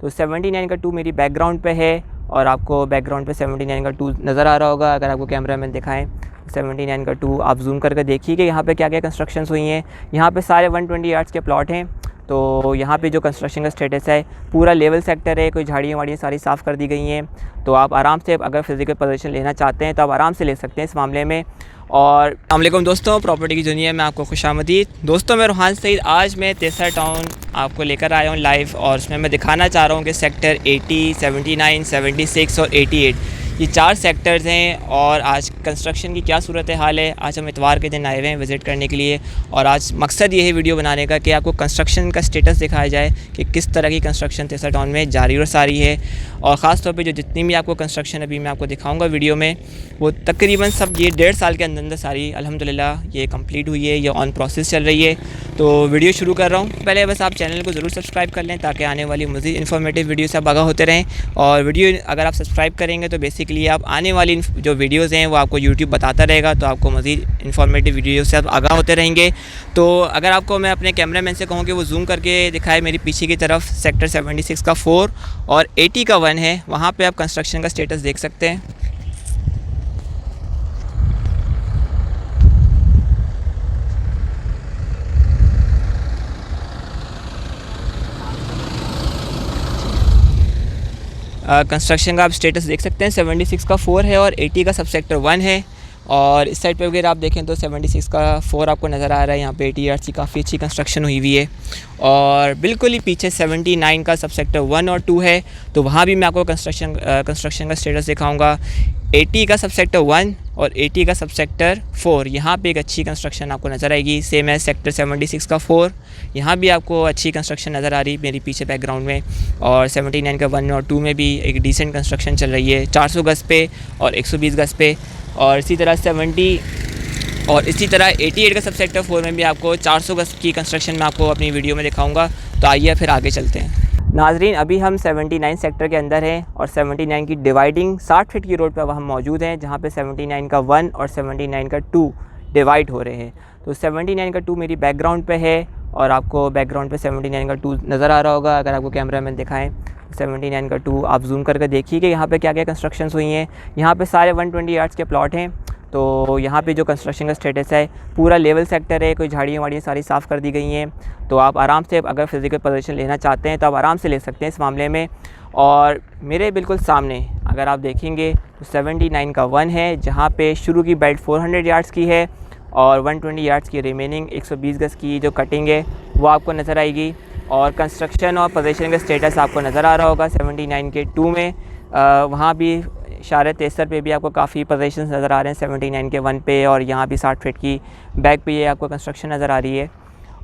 तो 79 का 2 मेरी बैकग्राउंड पे है और आपको बैकग्राउंड पे 79 का 2 नज़र आ रहा होगा। अगर आपको कैमरा मैन दिखाएं 79 का 2 आप जूम करके देखिए कि यहाँ पे क्या क्या कंस्ट्रक्शंस हुई हैं। यहाँ पे सारे 120 यार्ड्स के प्लॉट हैं। तो यहाँ पे जो कंस्ट्रक्शन का स्टेटस है पूरा लेवल सेक्टर है, कोई झाड़ियाँ वाड़ियाँ सारी साफ़ कर दी गई हैं। तो आप आराम से अगर फिज़िकल पोजीशन लेना चाहते हैं तो आप आराम से ले सकते हैं इस मामले में। और अस्सलाम वालेकुम दोस्तों, प्रॉपर्टी की दुनिया में आपको खुशामदीद। दोस्तों मैं रोहान सईद, आज मैं तेसरा टाउन आपको लेकर आया हूँ लाइव, और उसमें मैं दिखाना चाह रहा हूँ कि सेक्टर 80, 79, 76 और 88 ये 4 सेक्टर्स हैं। और आज कंस्ट्रक्शन की क्या सूरत हाल है, आज हम इतवार के दिन आए हुए हैं विज़िट करने के लिए। और आज मकसद ये है वीडियो बनाने का कि आपको कंस्ट्रक्शन का स्टेटस दिखाया जाए कि किस तरह की कंस्ट्रक्शन तेसरा टाउन में जारी और सारी है। और ख़ास तौर पे जो जितनी भी आपको कंस्ट्रक्शन अभी मैं आपको दिखाऊंगा वीडियो में, वो तकरीबन सब ये 1.5 साल के अंदर सारी अल्हम्दुलिल्लाह ये कंप्लीट हुई है, ये ऑन प्रोसेस चल रही है। तो वीडियो शुरू कर रहा हूँ। पहले बस आप चैनल को ज़रूर सब्सक्राइब कर लें ताकि आने वाली मज़ीद इन्फॉर्मेटिव वीडियो से आप आगाह होते रहें। और वीडियो अगर आप सब्सक्राइब करेंगे तो बेसिकली आप आने वाली जो वीडियोज़ हैं वो आपको यूट्यूब बताता रहेगा, तो आपको मज़ीद इन्फॉर्मेटिव वीडियो से आप आगाह होते रहेंगे। तो अगर आपको मैं अपने कैमरा मैन से कहूँ कि वो जूम करके दिखाए मेरी पीछे की तरफ, सेक्टर 76 का 4 और 80 का 1 है, वहाँ पर आप कंस्ट्रक्शन का स्टेटस देख सकते हैं। कंस्ट्रक्शन का आप स्टेटस देख सकते हैं। 76 का 4 है और 80 का सब सेक्टर 1 है। और इस साइड पे अगर आप देखें तो 76 का 4 आपको नज़र आ रहा है। यहाँ पे 80 यार्ड्स की काफ़ी अच्छी कंस्ट्रक्शन हुई हुई है। और बिल्कुल ही पीछे 79 का सब सेक्टर 1 और 2 है, तो वहाँ भी मैं आपको कंस्ट्रक्शन का स्टेटस दिखाऊँगा। 80 का सब सेक्टर 1 और 80 का सब सेक्टर 4, यहाँ पे एक अच्छी कंस्ट्रक्शन आपको नज़र आएगी। सेम है सेक्टर 76 का 4, यहाँ भी आपको अच्छी कंस्ट्रक्शन नज़र आ रही है मेरी पीछे बैकग्राउंड में। और 79 का 1 और 2 में भी एक डिसेंट कंस्ट्रक्शन चल रही है, 400 गज़ पे और 120 गज़ पे। और इसी तरह 88 का सब सेक्टर 4 में भी आपको 400 गज़ की कंस्ट्रक्शन मैं आपको अपनी वीडियो में दिखाऊँगा। तो आइए फिर आगे चलते हैं। नाजरीन, अभी हम 79 सेक्टर के अंदर हैं और 79 की डिवाइडिंग 60 फीट की रोड पर हम मौजूद हैं, जहाँ पे 79 का 1 और 79 का 2 डिवाइड हो रहे हैं। तो 79 का 2 मेरी बैकग्राउंड पे है और आपको बैकग्राउंड पे 79 का 2 नज़र आ रहा होगा। अगर आपको कैमरा मैन दिखाएं 79 का 2 आप जूम करके देखिए कि यहाँ पे क्या क्या कंस्ट्रक्शंस हुई हैं। यहाँ पे सारे 120 यार्ड्स के प्लॉट हैं। तो यहाँ पे जो कंस्ट्रक्शन का स्टेटस है पूरा लेवल सेक्टर है, कोई झाड़ियाँ वाड़ियाँ सारी साफ़ कर दी गई हैं। तो आप आराम से अगर फिज़िकल पोजीशन लेना चाहते हैं तो आप आराम से ले सकते हैं इस मामले में। और मेरे बिल्कुल सामने अगर आप देखेंगे तो 79 का 1 है, जहाँ पे शुरू की बेल्ट 400 यार्ड्स की है और 120 यार्ड्स की रिमेनिंग 120 गज़ की जो कटिंग है वो आपको नज़र आएगी। और कंस्ट्रक्शन और पोजीशन का स्टेटस आपको नज़र आ रहा होगा 79 के 2 में। वहाँ भी इशारे 73 पे भी आपको काफ़ी पोजीशंस नज़र आ रहे हैं 79 के 1 पे, और यहाँ भी 60 फीट की बैक पे ये आपको कंस्ट्रक्शन नज़र आ रही है।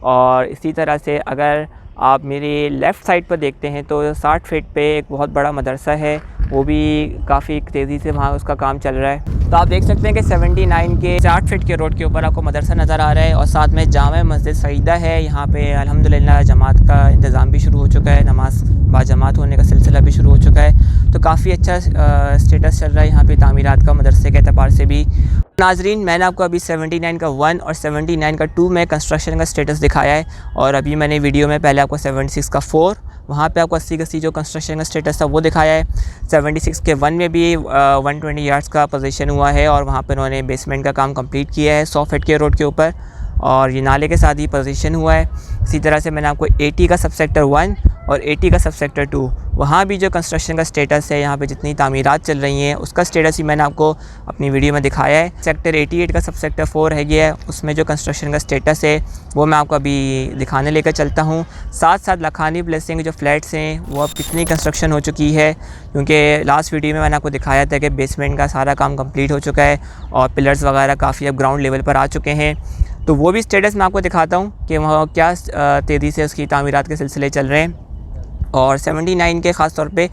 और इसी तरह से अगर आप मेरे लेफ़्ट साइड पर देखते हैं तो 60 फीट पे एक बहुत बड़ा मदरसा है, वो भी काफ़ी तेज़ी से वहाँ उसका काम चल रहा है। तो आप देख सकते हैं कि 79 के 60 फीट के रोड के ऊपर आपको मदरसा नज़र आ रहा है और साथ में जामा मस्जिद सईदा है। यहाँ पे अल्हम्दुलिल्लाह जमात का इंतज़ाम भी शुरू हो चुका है, नमाज बाजमात होने का सिलसिला भी शुरू हो चुका है। तो काफ़ी अच्छा स्टेटस चल रहा है यहाँ पे तामीरात का मदरसे के अतबार से भी। नाजरीन, मैंने आपको अभी 79 का 1 और 79 का 2 में कंस्ट्रक्शन का स्टेटस दिखाया है। और अभी मैंने वीडियो में पहले आपको 76 का 4 वहाँ पे आपको 80 गज़ जो कंस्ट्रक्शन का स्टेटस था वो दिखाया है। 76 के 1 में भी 120 यार्ड्स का पोजीशन हुआ है और वहाँ पे उन्होंने बेसमेंट का काम कंप्लीट किया है 100 फीट के रोड के ऊपर, और ये नाले के साथ ही पोजीशन हुआ है। इसी तरह से मैंने आपको 80 का सब सेक्टर 1 और 80 का सब सेक्टर 2, वहाँ भी जो कंस्ट्रक्शन का स्टेटस है, यहाँ पे जितनी तामीरात चल रही हैं उसका स्टेटस ही मैंने आपको अपनी वीडियो में दिखाया है। सेक्टर 88 का सब सेक्टर 4 है गया है, उसमें जो कंस्ट्रक्शन का स्टेटस है वो मैं आपको अभी दिखाने लेकर चलता हूँ। साथ साथ लखानी ब्लेसिंग जो फ्लैट्स हैं वो अब कितनी कंस्ट्रक्शन हो चुकी है, क्योंकि लास्ट वीडियो में मैंने आपको दिखाया था कि बेसमेंट का सारा काम कम्प्लीट हो चुका है और पिलर्स वगैरह काफ़ी अब ग्राउंड लेवल पर आ चुके हैं। तो वो भी स्टेटस मैं आपको दिखाता हूँ कि वहाँ क्या तेज़ी से उसकी तामीरात के सिलसिले चल रहे हैं। और 79 के ख़ास तौर पे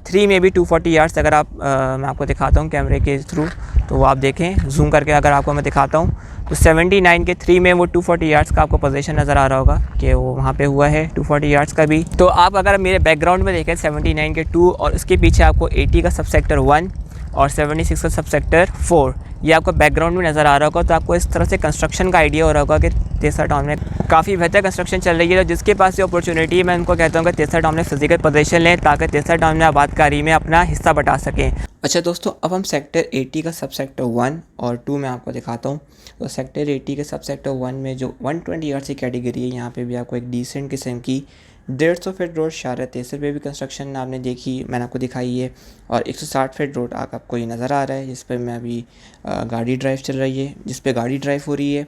3 में भी 240 यार्ड्स अगर आप मैं आपको दिखाता हूँ कैमरे के थ्रू, तो वो आप देखें जूम करके अगर आपको मैं दिखाता हूँ तो 79 के 3 में वो 240 यार्ड्स का आपको पोजीशन नज़र आ रहा होगा कि वो वहाँ पे हुआ है 240 यार्ड्स का भी। तो आप अगर मेरे बैकग्राउंड में देखें 79 के 2 और उसके पीछे आपको 80 का सब सेक्टर 1 और 76 का सब सेक्टर 4। ये आपको बैकग्राउंड में नज़र आ रहा होगा, तो आपको इस तरह से कंस्ट्रक्शन का आइडिया हो रहा होगा कि तेसरा टाउन में काफ़ी बेहतर कंस्ट्रक्शन चल रही है। तो जिसके पास ये अपॉर्चुनिटी है, मैं उनको कहता हूँ कि तेसरा टाउन में फिजिकल पोजीशन लें, ताकि तेसरा टाउन में आबादकारी में अपना हिस्सा बटा सकें। अच्छा दोस्तों, अब हम सेक्टर 80 का सब सेक्टर 1 और 2 में आपको दिखाता हूँ। तो सेक्टर 80 के सब सेक्टर 1 में जो 120 यार्ड की कैटेगरी है, यहाँ पे भी आपको एक डिसेंट किस्म की 150 फीट रोड शारा तेसर पे भी कंस्ट्रक्शन आपने देखी, मैंने आपको दिखाई है। और 160 फीट रोड आपको ये नज़र आ रहा है, जिस पर मैं अभी गाड़ी ड्राइव चल रही है, जिस पे गाड़ी ड्राइव हो रही है।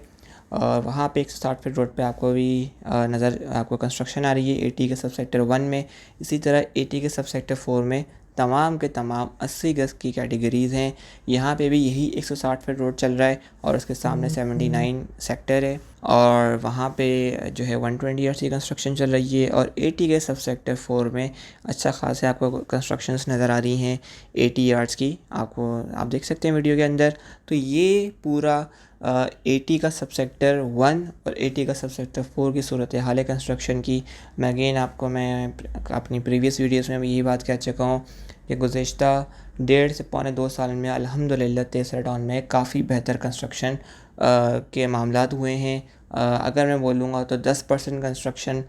और वहाँ पे 160 फीट रोड पे आपको भी आपको कंस्ट्रक्शन आ रही है 80 के सब सेक्टर 1 में। इसी तरह 80 के सब सेक्टर 4 में तमाम के तमाम 80 गज़ की कैटेगरीज़ हैं। यहाँ पे भी यही 160 फीट रोड चल रहा है और उसके सामने 79 सेक्टर है, और वहाँ पे जो है 120 ईयर्स की कंस्ट्रक्शन चल रही है। और 80 के सब सेक्टर 4 में अच्छा खासे आपको कंस्ट्रक्शंस नज़र आ रही हैं 80 यार्ड्स की, आप देख सकते हैं वीडियो के अंदर। तो ये पूरा 80 का सब सेक्टर 1 और 80 का सब सेक्टर 4 की सूरत हाल है कंस्ट्रक्शन की। मैं अपनी प्रीवियस वीडियोस में भी यही बात कह चुका हूँ कि गुज़िश्ता 1.5 से पौने 2 साल में अल्हम्दुलिल्लाह तेसरा टाउन में काफ़ी बेहतर कंस्ट्रक्शन के मामलात हुए हैं। अगर मैं बोलूँगा तो 10% कंस्ट्रक्शन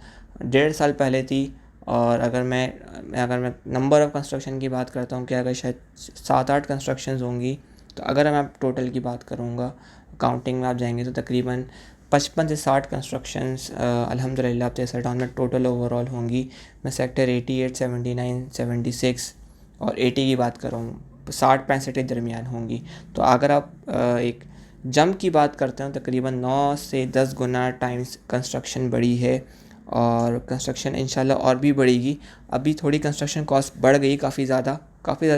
1.5 साल पहले थी। और अगर मैं नंबर ऑफ़ कंस्ट्रक्शन की बात करता हूँ कि अगर शायद 7-8 कंस्ट्रक्शंस होंगी, तो अगर मैं टोटल की बात करूँगा, काउंटिंग में आप जाएंगे तो तकरीबन 55 से 60 कंस्ट्रक्शंस अल्हम्दुलिल्लाह तेसरा टाउन में टोटल ओवरऑल होंगी। मैं सेक्टर 88, 79, 76 और 80 की बात कर रहा हूँ, 60-65 के दरमियान होंगी। तो अगर आप एक जंप की बात करते हैं, तकरीबन 9 से 10 गुना टाइम्स कंस्ट्रक्शन बढ़ी है, और कंस्ट्रक्शन इंशाल्लाह और भी बढ़ेगी। अभी थोड़ी कंस्ट्रक्शन कॉस्ट बढ़ गई, काफ़ी ज़्यादा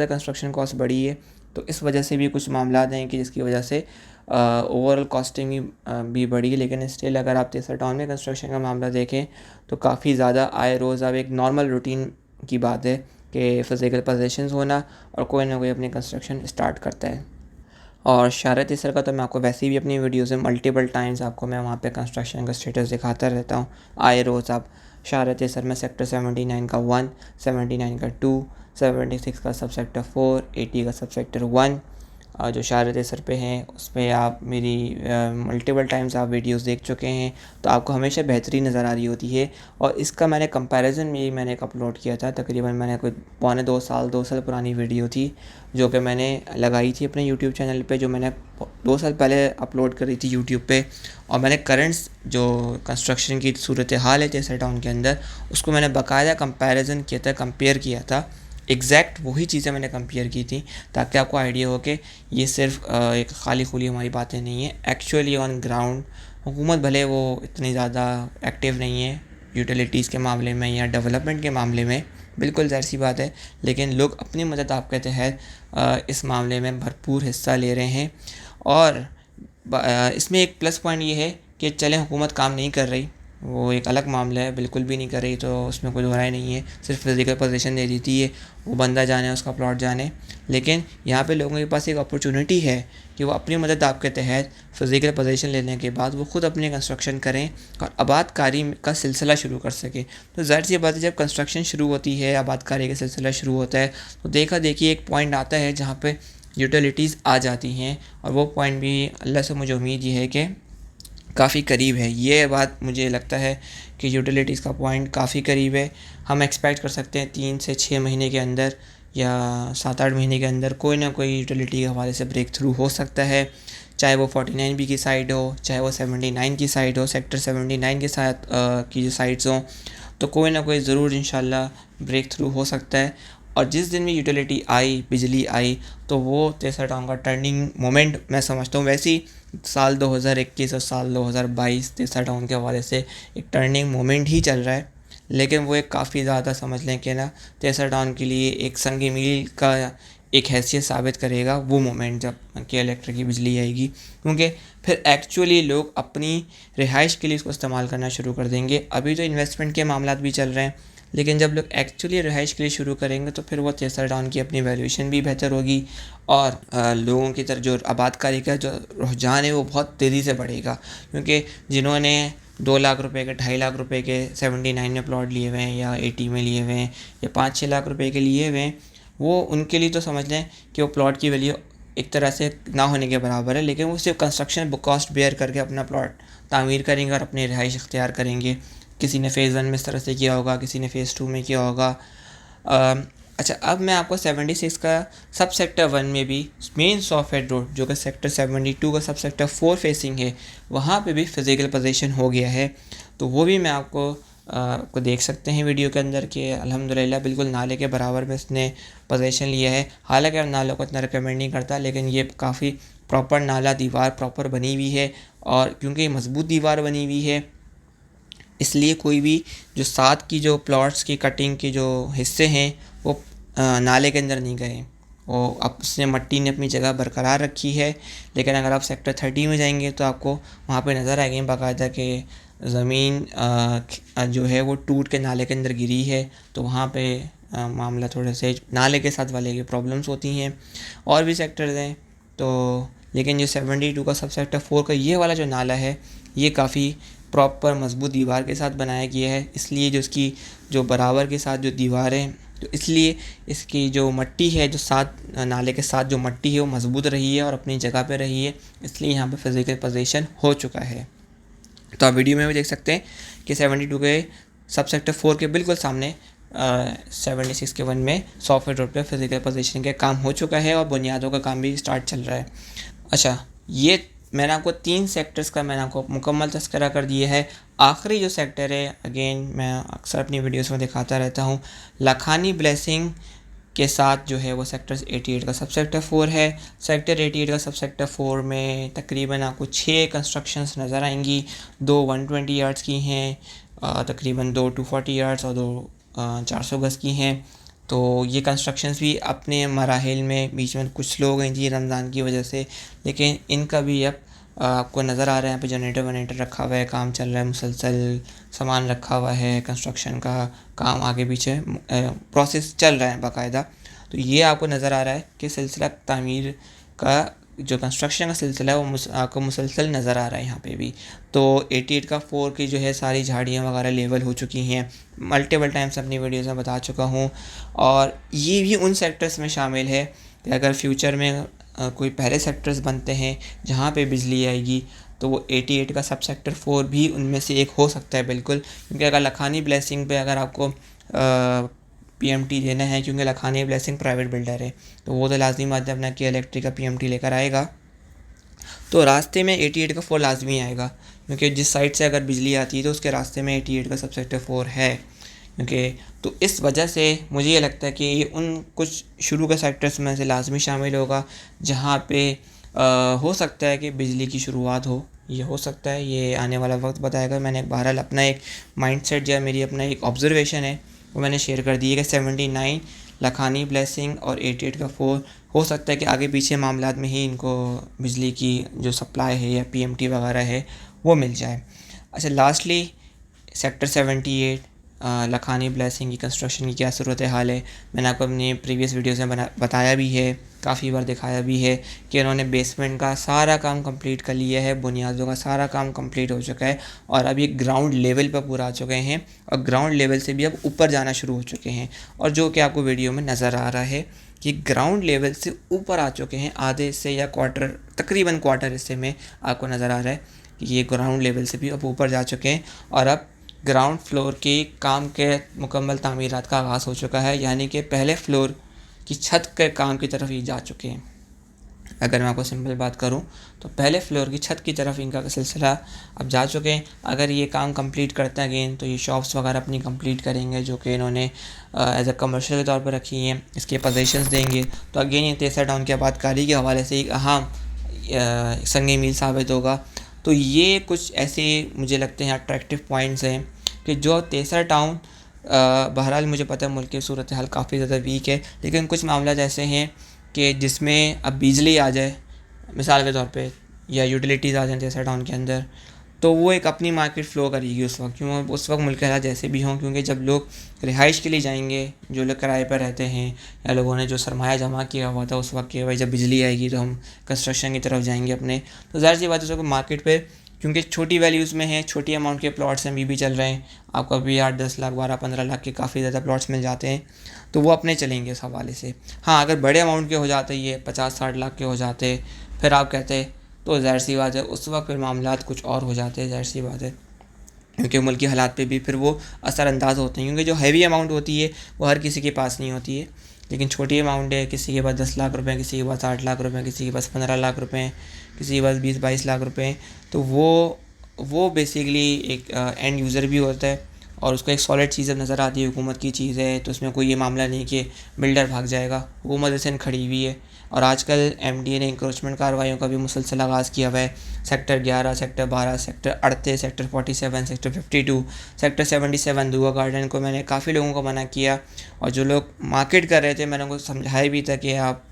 कंस्ट्रक्शन कॉस्ट बढ़ी है। तो इस वजह से भी कुछ मामला हैं कि जिसकी वजह से ओवरऑल कॉस्टिंग भी बढ़ी। लेकिन स्टिल अगर आप तेसरा टाउन में कंस्ट्रक्शन का मामला देखें तो काफ़ी ज़्यादा आए रोज़ अब एक नॉर्मल रूटीन की बात है कि फिजिकल पोजीशंस होना और कोई ना कोई अपनी कंस्ट्रक्शन स्टार्ट करता है। और शारा तेसर का तो मैं आपको वैसे भी अपनी वीडियोज़ में मल्टीपल टाइम्स आपको मैं वहाँ पे कंस्ट्रक्शन का स्टेटस दिखाता रहता हूँ। आए रोज़ आप शारा तेसर में सेक्टर 79 का 1, 79 का 2, 76 का सब सेक्टर 4, 80 का सब सेक्टर 1 जो शारा तेसर पे हैं, उस पर आप मेरी मल्टीपल टाइम्स आप वीडियोस देख चुके हैं, तो आपको हमेशा बेहतरी नज़र आ रही होती है। और इसका मैंने कंपैरिजन में मैंने एक अपलोड किया था, तकरीबन मैंने कोई पौने 2 साल पुरानी वीडियो थी जो कि मैंने लगाई थी अपने यूट्यूब चैनल पे, जो मैंने 2 साल पहले अपलोड करी थी यूट्यूब पे। और मैंने करंट्स जो कंस्ट्रक्शन की सूरत हाल है तेसरा टाउन के अंदर, उसको मैंने बाकायदा कंपैरिजन किया था, कंपेयर किया था। एग्जैक्ट वही चीज़ें मैंने कंपेयर की थी, ताकि आपको आइडिया हो कि ये सिर्फ एक खाली खुली हमारी बातें नहीं है। एक्चुअली ऑन ग्राउंड हुकूमत भले वो इतनी ज़्यादा एक्टिव नहीं है यूटिलिटीज़ के मामले में या डेवलपमेंट के मामले में, बिल्कुल ज़ाहिर सी बात है, लेकिन लोग अपनी मदद आपके तहत इस मामले में भरपूर हिस्सा ले रहे हैं। और इसमें एक प्लस पॉइंट ये है कि चलें हुकूमत काम नहीं कर रही, वो एक अलग मामला है, बिल्कुल भी नहीं कर रही, तो उसमें कोई दोहराई नहीं है, सिर्फ फिजिकल पोजीशन दे देती है, वो बंदा जाने उसका प्लॉट जाने। लेकिन यहाँ पे लोगों के पास एक अपॉर्चुनिटी है कि वो अपनी मदद आपके तहत फिजिकल पोजीशन लेने के बाद वो ख़ुद अपनी कंस्ट्रक्शन करें और आबादकारी का सिलसिला शुरू कर सकें। तो ज़ाहिर सी बात है, जब कंस्ट्रक्शन शुरू होती है, आबादकारी का सिलसिला शुरू होता है, तो देखा देखिए एक पॉइंट आता है जहाँ पर यूटिलिटीज़ आ जाती हैं, और वो पॉइंट भी अल्लाह से मुझे उम्मीद ये है कि काफ़ी करीब है। ये बात मुझे लगता है कि यूटिलिटीज़ का पॉइंट काफ़ी करीब है। हम एक्सपेक्ट कर सकते हैं 3 से 6 महीने के अंदर या 7-8 महीने के अंदर कोई ना कोई यूटिलिटी के हवाले से ब्रेक थ्रू हो सकता है, चाहे वो 49B की साइड हो, चाहे वो 79 की साइड हो, सेक्टर 79 के साथ की जो साइड्स हों, तो कोई ना कोई ज़रूर इंशाल्लाह ब्रेक थ्रू हो सकता है। और जिस दिन भी यूटिलिटी आई, बिजली आई, तो वो तेसरा टाउन का टर्निंग मोमेंट मैं समझता हूँ। वैसे ही साल 2021 और साल 2022 तेसरा टाउन के हवाले से एक टर्निंग मोमेंट ही चल रहा है, लेकिन वो एक काफ़ी ज़्यादा समझ लें कि ना तेसरा टाउन के लिए एक संग मील का एक हैसियत साबित करेगा वो मोमेंट, जब के इलेक्ट्रिक की बिजली आएगी, क्योंकि फिर एक्चुअली लोग अपनी रिहाइश के लिए इसको इस्तेमाल करना शुरू कर देंगे। अभी तो इन्वेस्टमेंट के मामला भी चल रहे हैं, लेकिन जब लोग एक्चुअली रिहाइश के लिए शुरू करेंगे तो फिर वो तेसरा टाउन की अपनी वैल्यूएशन भी बेहतर होगी, और लोगों की तरफ जो आबादकारी का जो रुझान है वो बहुत तेज़ी से बढ़ेगा। क्योंकि जिन्होंने 2 लाख रुपए के, 2.5 लाख रुपए के 79 में प्लॉट लिए हुए हैं या 80 में लिए हुए हैं या 5-6 लाख रुपए के लिए हुए हैं, वो उनके लिए तो समझ लें कि वो प्लॉट की वैल्यू एक तरह से ना होने के बराबर है, लेकिन वो सिर्फ कंस्ट्रक्शन कॉस्ट बेयर करके अपना प्लॉट तामीर करेंगे और अपनी रिहाइश इख्तियार करेंगे। किसी ने फ़ेज़ 1 में इस तरह से किया होगा, किसी ने फ़ेज़ 2 में किया होगा। अच्छा, अब मैं आपको 76 का सब सेक्टर 1 में भी मेन सॉफ्टवेयर रोड जो कि सेक्टर 72 का सब सेक्टर 4 फेसिंग है, वहाँ पे भी फिज़िकल पोजीशन हो गया है। तो वो भी मैं आपको देख सकते हैं वीडियो के अंदर कि अल्हम्दुलिल्लाह बिल्कुल नाले के बराबर में इसने पोजीशन लिया है। हालांकि मैं नालों को इतना रिकमेंड नहीं करता, लेकिन ये काफ़ी प्रॉपर नाला दीवार प्रॉपर बनी हुई है, और क्योंकि मज़बूत दीवार बनी हुई है इसलिए कोई भी जो साथ की जो प्लॉट्स की कटिंग के जो हिस्से हैं वो नाले के अंदर नहीं गए। वो अब उसने मट्टी ने अपनी जगह बरकरार रखी है। लेकिन अगर आप सेक्टर 30 में जाएंगे तो आपको वहाँ पे नज़र आएंगे बाकायदा कि ज़मीन जो है वो टूट के नाले के अंदर गिरी है। तो वहाँ पे मामला थोड़े से नाले के साथ वाले की प्रॉब्लम्स होती हैं। और भी सेक्टर्स हैं तो, लेकिन जो 72 का सब सेक्टर 4 का ये वाला जो नाला है ये काफ़ी प्रॉपर मजबूत दीवार के साथ बनाया गया है, इसलिए जो इसकी जो बराबर के साथ जो दीवारें, तो इसलिए इसकी जो मट्टी है जो साथ नाले के साथ जो मट्टी है वो मजबूत रही है और अपनी जगह पे रही है, इसलिए यहाँ पे फिज़िकल पोजीशन हो चुका है। तो आप वीडियो में भी देख सकते हैं कि 72 के सब सेक्टर 4 के बिल्कुल सामने 76 के 1 में सॉफ्टवेयर रोड पर फिज़िकल पोजीशन का काम हो चुका है और बुनियादों का काम भी स्टार्ट चल रहा है। अच्छा, ये मैंने आपको 3 सेक्टर्स का मैंने आपको मुकम्मल तज़किरा कर दिया है। आखिरी जो सेक्टर है, अगेन मैं अक्सर अपनी वीडियोस में दिखाता रहता हूँ, लखानी ब्लेसिंग के साथ जो है वो सेक्टर 88 का सब सेक्टर 4 है। सेक्टर 88 का सब सेक्टर 4 में तकरीबन आपको 6 कंस्ट्रक्शंस नज़र आएंगी। 2 120 यार्ड्स की हैं, तकरीबन 2 240 यार्ड्स और 2 400 गज़ की हैं। तो ये कंस्ट्रक्शंस भी अपने मराहिल में बीच में कुछ स्लो गई थी रमज़ान की वजह से, लेकिन इनका भी अब आपको नज़र आ रहा है यहाँ पे जनरेटर वनरेटर रखा हुआ है, काम चल रहा है, मुसलसल सामान रखा हुआ है, कंस्ट्रक्शन का काम आगे पीछे प्रोसेस चल रहा है बाकायदा। तो ये आपको नज़र आ रहा है कि सिलसिला तामीर का जो कंस्ट्रक्शन का सिलसिला है वो आपको मुसलसल नज़र आ रहा है यहाँ पे भी। तो 88 का 4 की जो है सारी झाड़ियाँ वगैरह लेवल हो चुकी हैं, मल्टीपल टाइम्स अपनी वीडियोज़ में बता चुका हूँ। और ये भी उन सेक्टर्स में शामिल है कि अगर फ्यूचर में कोई पहले सेक्टर्स बनते हैं जहाँ पे बिजली आएगी तो वो 88 का सब सेक्टर 4 भी उनमें से एक हो सकता है बिल्कुल। क्योंकि अगर लखानी ब्लेसिंग पे अगर आपको पीएमटी देना है, क्योंकि लखानी ब्लेसिंग प्राइवेट बिल्डर है तो वो तो लाजमी बात है अपना कि इलेक्ट्रिक का पीएमटी लेकर आएगा, तो रास्ते में 88 का 4 लाजमी आएगा। क्योंकि जिस साइड से अगर बिजली आती है तो उसके रास्ते में 88 का सब सेक्टर 4 है। क्योंकि तो इस वजह से मुझे ये लगता है कि ये उन कुछ शुरू के सेक्टर्स में से लाजमी शामिल होगा जहाँ पे हो सकता है कि बिजली की शुरुआत हो। ये हो सकता है, ये आने वाला वक्त बताएगा। मैंने बहरहाल अपना एक माइंडसेट या मेरी अपना एक ऑब्जर्वेशन है वो मैंने शेयर कर दी है कि 79 लखानी ब्लेसिंग और 88 का 4 हो सकता है कि आगे पीछे मामलात में ही इनको बिजली की जो सप्लाई है या पीएमटी वगैरह है वो मिल जाए। अच्छा, लास्टली सेक्टर 78 लखानी ब्लेसिंग की कंस्ट्रक्शन की क्या सूरत हाल है, मैंने आपको अपनी प्रीवियस वीडियोज़ में बताया भी है, काफ़ी बार दिखाया भी है कि उन्होंने बेसमेंट का सारा काम कंप्लीट कर लिया है, बुनियादों का सारा काम कंप्लीट हो चुका है और अब ये ग्राउंड लेवल पर पूरा आ चुके हैं और ग्राउंड लेवल से भी अब ऊपर जाना शुरू हो चुके हैं। और जो कि आपको वीडियो में नज़र आ रहा है कि ग्राउंड लेवल से ऊपर आ चुके हैं, आधे हिस्से या क्वार्टर, तकरीबन क्वार्टर हिस्से में आपको नज़र आ रहा है कि ये ग्राउंड लेवल से भी अब ऊपर जा चुके हैं और अब ग्राउंड फ्लोर की काम के मुकम्मल तामीरात का आगाज़ हो चुका है, यानी कि पहले फ्लोर की छत के काम की तरफ ये जा चुके हैं। अगर मैं आपको सिंपल बात करूं तो पहले फ्लोर की छत की तरफ इनका सिलसिला अब जा चुके हैं। अगर ये काम कंप्लीट करते हैं अगेन तो ये शॉप्स वगैरह अपनी कंप्लीट करेंगे जो कि इन्होंने एज अ कमर्शियल के तौर पर रखी हैं, इसके पोजीशंस देंगे। तो अगेन ये तेसरा टाउन की आबादकारी के हवाले से एक अहम संग मील साबित होगा। तो ये कुछ ऐसे मुझे लगते हैं अट्रैक्टिव पॉइंट्स हैं कि जो तेसरा टाउन, बहरहाल मुझे पता है मुल्क की सूरत हाल काफ़ी ज़्यादा वीक है, लेकिन कुछ मामला ऐसे हैं कि जिसमें अब बिजली आ जाए मिसाल के तौर पे या यूटिलिटीज़ आ जाए तेसरा टाउन के अंदर, तो वो एक अपनी मार्केट फ़्लो करेगी उस वक्त। क्यों उस वक्त मुल्क के हालात जैसे भी हों, क्योंकि जब लोग रिहाइश के लिए जाएंगे, जो लोग किराए पर रहते हैं या लोगों ने जो सरमाया जमा किया हुआ था उस वक्त कि भाई जब बिजली आएगी तो हम कंस्ट्रक्शन की तरफ जाएंगे अपने, तो ज़ाहिर सी बात है उसको मार्केट पर क्योंकि छोटी वैल्यूज़ में है, छोटी अमाउंट के प्लॉट्स अभी भी चल रहे हैं, आपको अभी 8-10 लाख 12-15 लाख के काफ़ी ज़्यादा प्लॉट्स मिल जाते हैं, तो वो अपने चलेंगे उस हवाले से। हाँ, अगर बड़े अमाउंट के हो जाते ये 50-60 लाख के हो जाते, फिर आप कहते तो ज़ाहिर सी बात है उस वक्त फिर मामलात कुछ और हो जाते हैं, ज़ाहिर सी बात है, क्योंकि मुल्क की हालात पे भी फिर वो असरअंदाज होते हैं, क्योंकि जो हैवी अमाउंट होती है वो हर किसी के पास नहीं होती है, लेकिन छोटी अमाउंट है, किसी के पास 10 लाख रुपए, किसी के पास 8 लाख रुपए, किसी के पास 15 लाख रुपए, किसी के पास 20-22 लाख रुपए, तो वो बेसिकली एक एंड यूज़र भी होता है और उसको एक सॉलिड चीज़ जब नज़र आती है, हुकूमत की चीज़ है, तो उसमें कोई ये मामला नहीं कि बिल्डर भाग जाएगा, हुकूमत ऐसे खड़ी हुई है। और आजकल एमडीए ने इंक्रोचमेंट कार्रवाइयों का भी मुसलसल आगाज़ किया हुआ है। Sector 11, sector 12, sector 38, sector 47, sector 52, sector 77 दुआ गार्डन को मैंने काफ़ी लोगों को मना किया, और जो लोग मार्केट कर रहे थे मैंने उनको समझाया भी था कि आप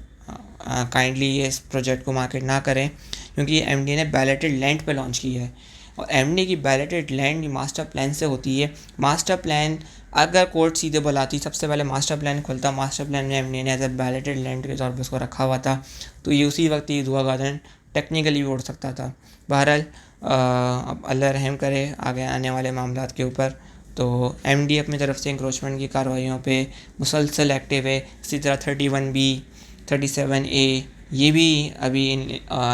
काइंडली ये इस प्रोजेक्ट को मार्केट ना करें, क्योंकि एमडीए ने बैलेटेड लैंड पे लॉन्च की है, और एमडीए की बैलेटेड लैंड मास्टर प्लान से होती है। मास्टर प्लान अगर कोर्ट सीधे बुलाती, सबसे पहले मास्टर प्लान खुलता, मास्टर प्लान में एमडीए ने एज ए बैलेटेड लैंड के तौर पर उसको रखा हुआ था, तो ये उसी वक्त ये दुआ गार्डन टेक्निकली भी उड़ सकता था। बहरहाल अब अल्लाह रहम करे आगे आने वाले मामलात के ऊपर। तो एमडीए अपनी तरफ से इंक्रोचमेंट की कार्रवाइयों पे मुसलसल एक्टिव है। इसी तरह 31B, 37A ये भी अभी इन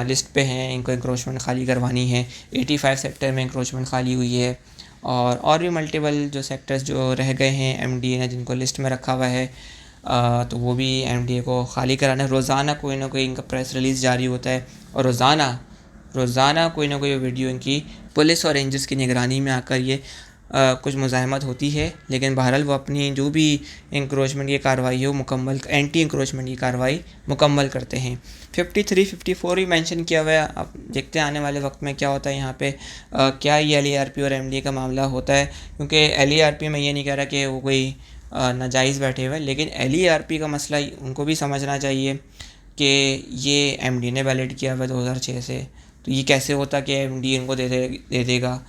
लिस्ट पे हैं, इनको इंक्रोचमेंट खाली करवानी है। 85 सेक्टर में इंक्रोचमेंट खाली हुई है, और भी मल्टीपल जो सेक्टर्स जो रह गए हैं एमडीए ने जिनको लिस्ट में रखा हुआ है, तो वो भी एमडीए को खाली कराना है। रोज़ाना कोई ना कोई इनका प्रेस रिलीज़ जारी होता है, और रोज़ाना कोई ना कोई वीडियो इनकी पुलिस और रेंजर्स की निगरानी में आकर ये कुछ मुज़ाहमत होती है, लेकिन बहरहाल वो अपनी जो भी इंक्रोचमेंट की कार्रवाई हो मुकम्मल, एंटी इंक्रोचमेंट की कार्रवाई मुकम्मल करते हैं। 53, 54 भी मेंशन किया हुआ है। अब देखते हैं आने वाले वक्त में क्या होता है यहाँ पे, क्या ये LARP और MDA का मामला होता है, क्योंकि LARP में ये नहीं कह रहा कि वो कोई नाजायज़ बैठे हुए, लेकिन LARP का मसला उनको भी समझना चाहिए कि ये MD ने वैलिड किया हुआ 2006 से, तो ये कैसे होता कि MD इनको दे देगा।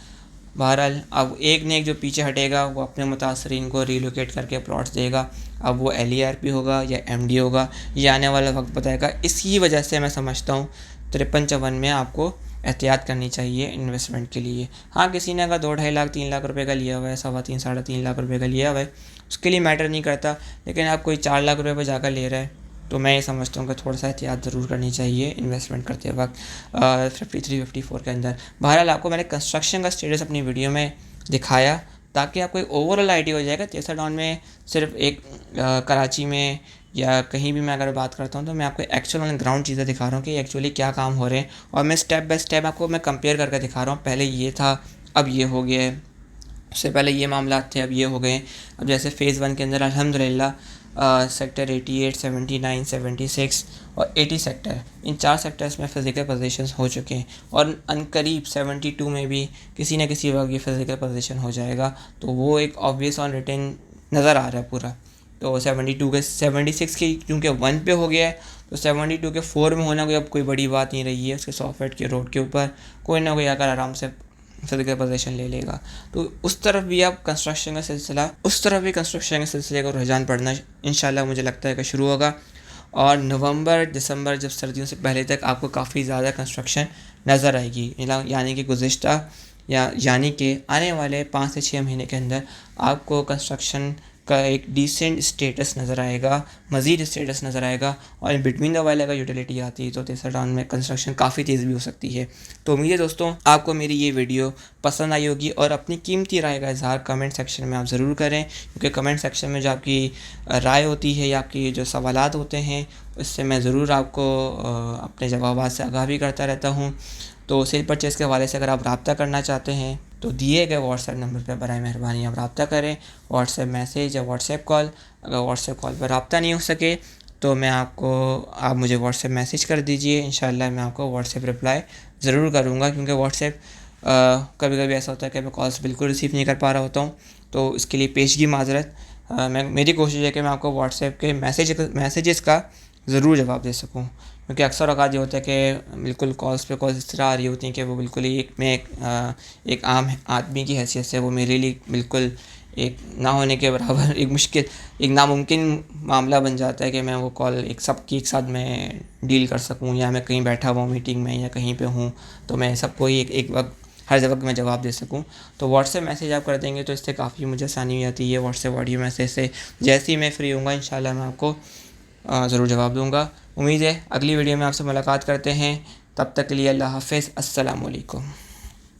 बहरहाल अब एक ने एक जो पीछे हटेगा वो अपने मुतासरीन को रिलोकेट करके प्लॉट्स देगा। अब वो LARP होगा या MD होगा, ये आने वाला वक्त बताएगा। इसी वजह से मैं समझता हूँ 53-54 में आपको एहतियात करनी चाहिए इन्वेस्टमेंट के लिए। हाँ, किसी ने अगर 2-2.5 लाख 3 लाख रुपए का लिया हुआ है, 3.25 साढ़े 3 लाख रुपए का लिया हुआ है, उसके लिए मैटर नहीं करता, लेकिन आप कोई 4 लाख रुपये पर जाकर ले रहा है, तो मैं ये समझता हूँ कि थोड़ा सा एहतियात ज़रूर करनी चाहिए इन्वेस्टमेंट करते वक्त 53-54 के अंदर। बहरहाल आपको मैंने कंस्ट्रक्शन का स्टेटस अपनी वीडियो में दिखाया ताकि आपको एक ओवरऑल आइडिया हो जाएगा। तेसरा डाउन में सिर्फ एक कराची में या कहीं भी मैं अगर बात करता हूँ तो मैं आपको एक्चुअल ऑन ग्राउंड चीज़ें दिखा रहा हूँ कि एक्चुअली क्या काम हो रहे हैं, और मैं स्टेप बाय स्टेप आपको मैं कंपेयर करके दिखा रहा हूँ। पहले ये था, अब ये हो गया है, उससे पहले ये मामला थे, अब ये हो गए। अब जैसे फ़ेज़ 1 के अंदर अल्हम्दुलिल्लाह सेक्टर 88, 79, 76 और 80 सेक्टर, इन 4 सेक्टर्स में फ़िज़िकल पोजीशंस हो चुके हैं, और अनकरीब 72 में भी किसी न किसी वक्त ये फ़िज़िकल पोजीशन हो जाएगा, तो वो एक ऑब्वियस ऑन रिटेन नज़र आ रहा है पूरा। तो 72 के 76 की क्योंकि 1 पे हो गया है, तो 72 के 4 में होना कोई अब कोई बड़ी बात नहीं रही है। उसके सॉफ्टवेयर के रोड के ऊपर कोई ना कोई आकर आराम से फिजिकल पोजीशन ले लेगा, तो उस तरफ भी आप कंस्ट्रक्शन का सिलसिले का रुझान पड़ना इंशाल्लाह मुझे लगता है कि शुरू होगा। और नवंबर दिसंबर जब सर्दियों से पहले तक आपको काफ़ी ज़्यादा कंस्ट्रक्शन नज़र आएगी, यानी कि आने वाले 5 से 6 महीने के अंदर आपको कंस्ट्रक्शन का एक डिसेंट स्टेटस नज़र आएगा, मज़ीद स्टेटस नज़र आएगा। और बिटवीन द वाइल अगर यूटिलिटी आती है तो तीसरा डाउन में कंस्ट्रक्शन काफ़ी तेज़ भी हो सकती है। तो उम्मीद है दोस्तों आपको मेरी ये वीडियो पसंद आई होगी, और अपनी कीमती राय का इजहार कमेंट सेक्शन में आप ज़रूर करें, क्योंकि कमेंट सेक्शन में जो आपकी राय होती है या आपकी जो सवालात होते हैं उससे मैं ज़रूर आपको अपने जवाबात से आगाह भी करता रहता हूँ। तो सेल परचेज़ के हवाले से अगर आप रब्ता करना चाहते हैं तो दिए गए व्हाट्सएप नंबर पर बराए मेहरबानी आप रब्ता करें, व्हाट्सएप मैसेज या व्हाट्सएप कॉल। अगर व्हाट्सएप कॉल पर रब्ता नहीं हो सके तो आप मुझे व्हाट्सएप मैसेज कर दीजिए, इंशाल्लाह मैं आपको व्हाट्सएप रिप्लाई ज़रूर करूँगा, क्योंकि व्हाट्सएप कभी कभी ऐसा होता है कि मैं कॉल्स बिल्कुल रिसीव नहीं कर पा रहा होता हूँ, तो इसके लिए पेशगी माज़रत। मेरी कोशिश है कि मैं आपको व्हाट्सएप के मैसेजेस का ज़रूर जवाब दे सकूँ, क्योंकि अक्सर औक़ात ये होता है कि बिल्कुल कॉल्स इस तरह आ रही होती हैं कि वो बिल्कुल ही एक आम आदमी की हैसियत से वो मेरे लिए बिल्कुल एक ना होने के बराबर एक नामुमकिन मामला बन जाता है कि मैं वो कॉल एक साथ मैं डील कर सकूं, या मैं कहीं बैठा हुआ हूँ मीटिंग में या कहीं पे हूँ, तो मैं सबको ही एक वक्त हर वक्त मैं जवाब दे सकूँ। तो व्हाट्सएप मैसेज आप कर देंगे तो इससे काफ़ी मुझे आसानी हो जाती है। व्हाट्सएप ऑडियो मैसेज से जैसे ही मैं फ्री होऊंगा इंशाल्लाह मैं आपको ज़रूर जवाब दूँगा। उम्मीद है अगली वीडियो में आपसे मुलाकात करते हैं। तब तक के लिए अल्लाह हाफ़िज़, अस्सलाम वालेकुम।